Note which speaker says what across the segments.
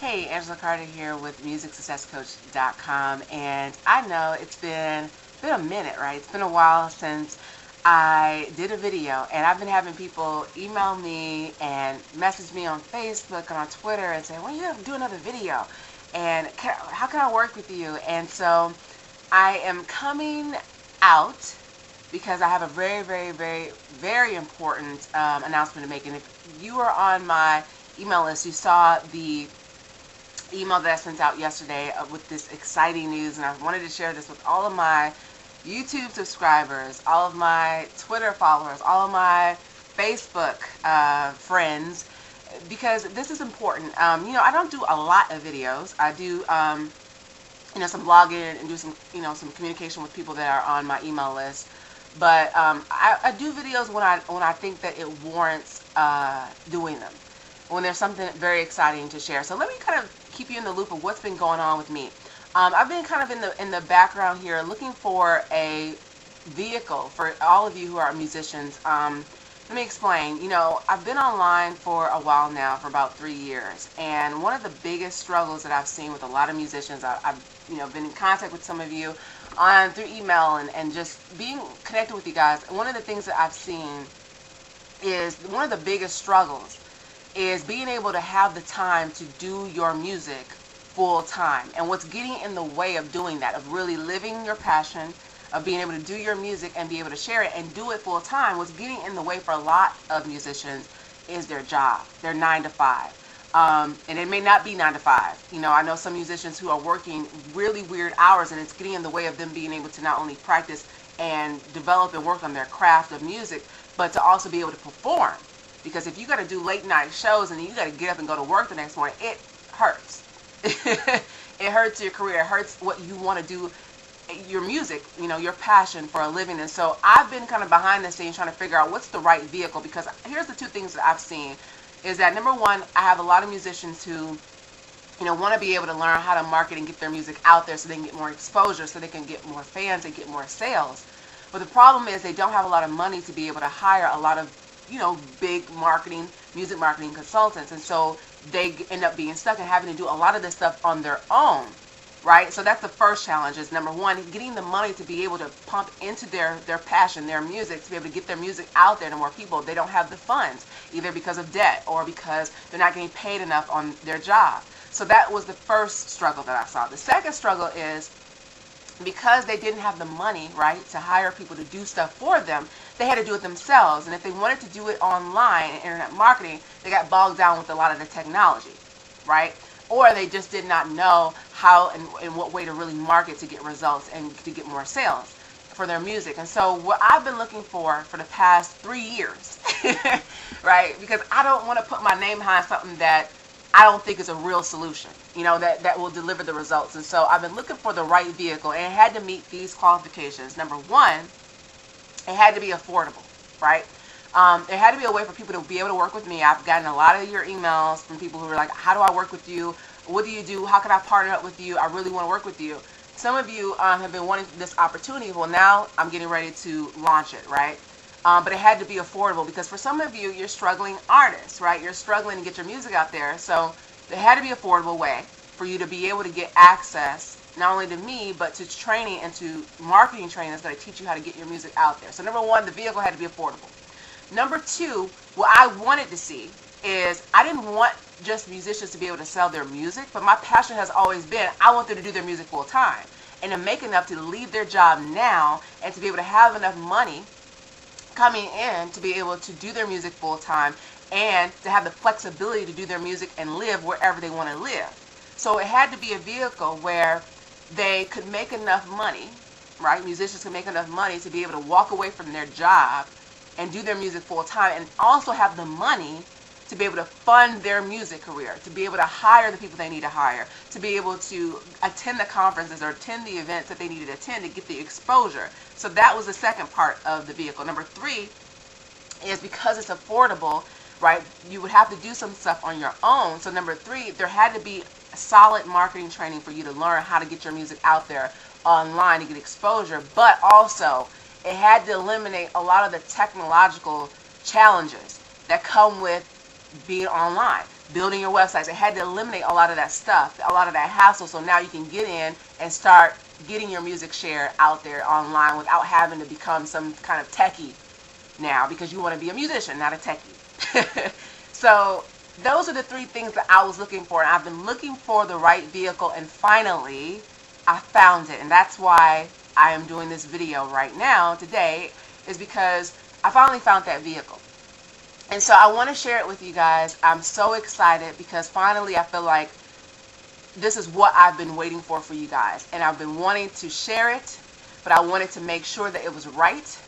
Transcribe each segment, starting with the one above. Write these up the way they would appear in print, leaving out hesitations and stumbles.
Speaker 1: Hey, Angela Carter here with MusicSuccessCoach.com, and I know it's been a minute, right? It's been a while since I did a video, and I've been having people email me and message me on Facebook and on Twitter and say, "When are you going to do another video? And how can I work with you?" And so I am coming out because I have a very, very, very, very important announcement to make. And if you are on my email list, you saw the email that I sent out yesterday with this exciting news, and I wanted to share this with all of my YouTube subscribers, all of my Twitter followers, all of my Facebook friends, because this is important. I don't do a lot of videos. I do some blogging and do some communication with people that are on my email list. But I do videos when I think that it warrants doing them, when there's something very exciting to share. So let me kind of keep you in the loop of what's been going on with me. I've been kind of in the background here looking for a vehicle for all of you who are musicians. Let me explain. I've been online for a while now, for about 3 years, and one of the biggest struggles that I've seen with a lot of musicians, I've been in contact with some of you through email and just being connected with you guys. One of the things that I've seen is one of the biggest struggles is being able to have the time to do your music full time. And what's getting in the way of doing that, of really living your passion, of being able to do your music and be able to share it and do it full time, what's getting in the way for a lot of musicians is their job, their 9 to 5. And it may not be 9 to 5. I know some musicians who are working really weird hours, and it's getting in the way of them being able to not only practice and develop and work on their craft of music, but to also be able to perform. Because if you got to do late night shows and then you got to get up and go to work the next morning, it hurts. It hurts your career. It hurts what you want to do, your music, your passion for a living. And so I've been kind of behind the scenes trying to figure out what's the right vehicle, because here's the two things that I've seen is that, number one, I have a lot of musicians who want to be able to learn how to market and get their music out there so they can get more exposure, so they can get more fans and get more sales. But the problem is they don't have a lot of money to be able to hire a lot of big music marketing consultants, and so they end up being stuck and having to do a lot of this stuff on their own, right? So that's the first challenge, is number one, getting the money to be able to pump into their passion, their music, to be able to get their music out there to more people. They don't have the funds, either because of debt or because they're not getting paid enough on their job. So that was the first struggle that I saw. The second struggle is because they didn't have the money, right, to hire people to do stuff for them, they had to do it themselves. And if they wanted to do it online and internet marketing, they got bogged down with a lot of the technology, right? Or they just did not know how and what way to really market to get results and to get more sales for their music. And so what I've been looking for the past 3 years, right, because I don't want to put my name behind something that I don't think is a real solution, that will deliver the results. And so I've been looking for the right vehicle, and it had to meet these qualifications. Number one, it had to be affordable, right? There had to be a way for people to be able to work with me. I've gotten a lot of your emails from people who are like, "How do I work with you? What do you do? How can I partner up with you? I really want to work with you." Some of you have been wanting this opportunity. Well, now I'm getting ready to launch it, right? But it had to be affordable, because for some of you, you're struggling artists, right? You're struggling to get your music out there. So there had to be an affordable way for you to be able to get access, not only to me, but to training and to marketing training that's going to teach you how to get your music out there. So number one, the vehicle had to be affordable. Number two, what I wanted to see is I didn't want just musicians to be able to sell their music, but my passion has always been I want them to do their music full time and to make enough to leave their job now and to be able to have enough money coming in to be able to do their music full time and to have the flexibility to do their music and live wherever they want to live. So it had to be a vehicle where they could make enough money, right? Musicians could make enough money to be able to walk away from their job and do their music full time, and also have the money to be able to fund their music career, to be able to hire the people they need to hire, to be able to attend the conferences or attend the events that they needed to attend to get the exposure. So that was the second part of the vehicle. Number three is because it's affordable, right, you would have to do some stuff on your own. So number three, there had to be solid marketing training for you to learn how to get your music out there online to get exposure, but also it had to eliminate a lot of the technological challenges that come with being online. building your websites. It had to eliminate a lot of that stuff, a lot of that hassle, so now you can get in and start getting your music shared out there online without having to become some kind of techie now, because you want to be a musician, not a techie. So those are the three things that I was looking for, and I've been looking for the right vehicle, and finally I found it. And that's why I am doing this video right now today, is because I finally found that vehicle. And so I want to share it with you guys. I'm so excited because finally I feel like this is what I've been waiting for you guys. And I've been wanting to share it, but I wanted to make sure that it was right.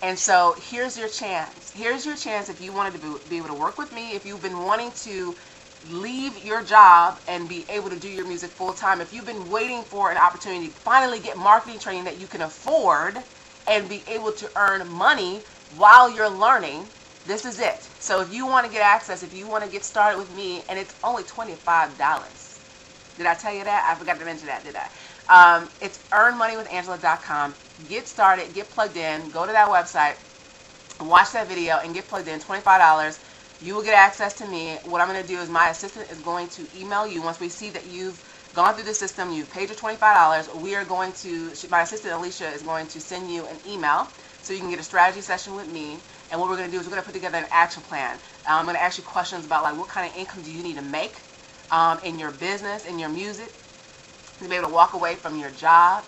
Speaker 1: And so here's your chance. Here's your chance if you wanted to be able to work with me, if you've been wanting to leave your job and be able to do your music full time, if you've been waiting for an opportunity to finally get marketing training that you can afford and be able to earn money while you're learning, this is it. So if you want to get access, if you want to get started with me, and it's only $25. Did I tell you that? I forgot to mention that, did I? It's earnmoneywithangela.com. Get started, get plugged in, go to that website, watch that video, and get plugged in. $25. You will get access to me. What I'm going to do is my assistant is going to email you. Once we see that you've gone through the system, you've paid your $25, we are going to, my assistant Alicia is going to send you an email so you can get a strategy session with me. And what we're going to do is we're going to put together an action plan. I'm going to ask you questions about like what kind of income do you need to make in your business, in your music, to be able to walk away from your job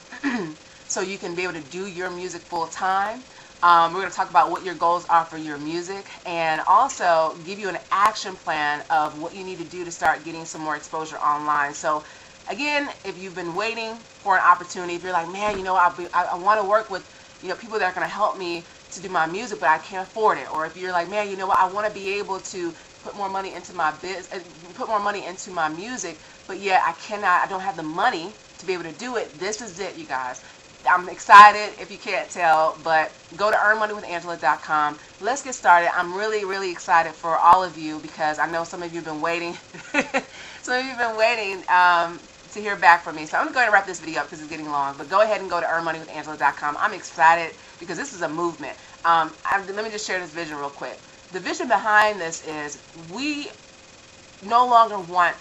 Speaker 1: so you can be able to do your music full time. We're going to talk about what your goals are for your music, and also give you an action plan of what you need to do to start getting some more exposure online. So again, if you've been waiting for an opportunity, if you're like, man, you know, I want to work with, you know, people that are going to help me to do my music, but I can't afford it. Or if you're like, man, you know what, I want to be able to put more money into my put more money into my music, but yeah, I don't have the money to be able to do it. This is it, you guys. I'm excited if you can't tell, but go to earnmoneywithangela.com. Let's get started. I'm really, really excited for all of you because I know some of you have been waiting. Some of you have been waiting to hear back from me. So I'm going to go ahead and wrap this video up because it's getting long. But go ahead and go to earnmoneywithangela.com. I'm excited because this is a movement. Let me just share this vision real quick. The vision behind this is we no longer want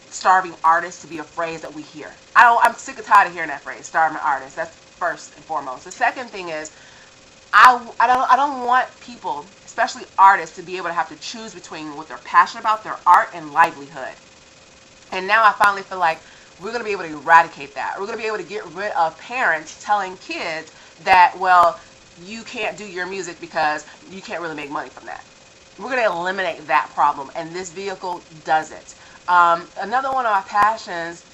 Speaker 1: starving artists to be a phrase that we hear. I'm sick and tired of hearing that phrase, starving artists. That's first and foremost. The second thing is I don't want people, especially artists, to be able to have to choose between what they're passionate about, their art, and livelihood. And now I finally feel like we're going to be able to eradicate that. We're going to be able to get rid of parents telling kids that, well, you can't do your music because you can't really make money from that. We're going to eliminate that problem, and this vehicle does it. Another one of my passions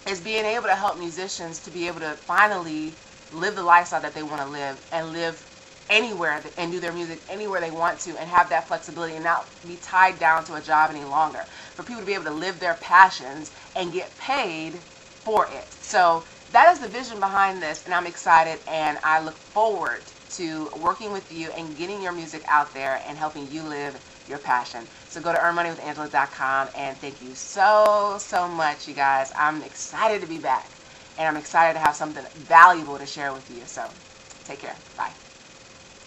Speaker 1: is being able to help musicians to be able to finally live the lifestyle that they want to live, and live anywhere and do their music anywhere they want to, and have that flexibility and not be tied down to a job any longer. For people to be able to live their passions and get paid for it. So that is the vision behind this, and I'm excited, and I look forward to working with you and getting your music out there and helping you live your passion. So go to earnmoneywithangela.com, and thank you so much, you guys. I'm excited to be back, and I'm excited to have something valuable to share with you. So take care. Bye.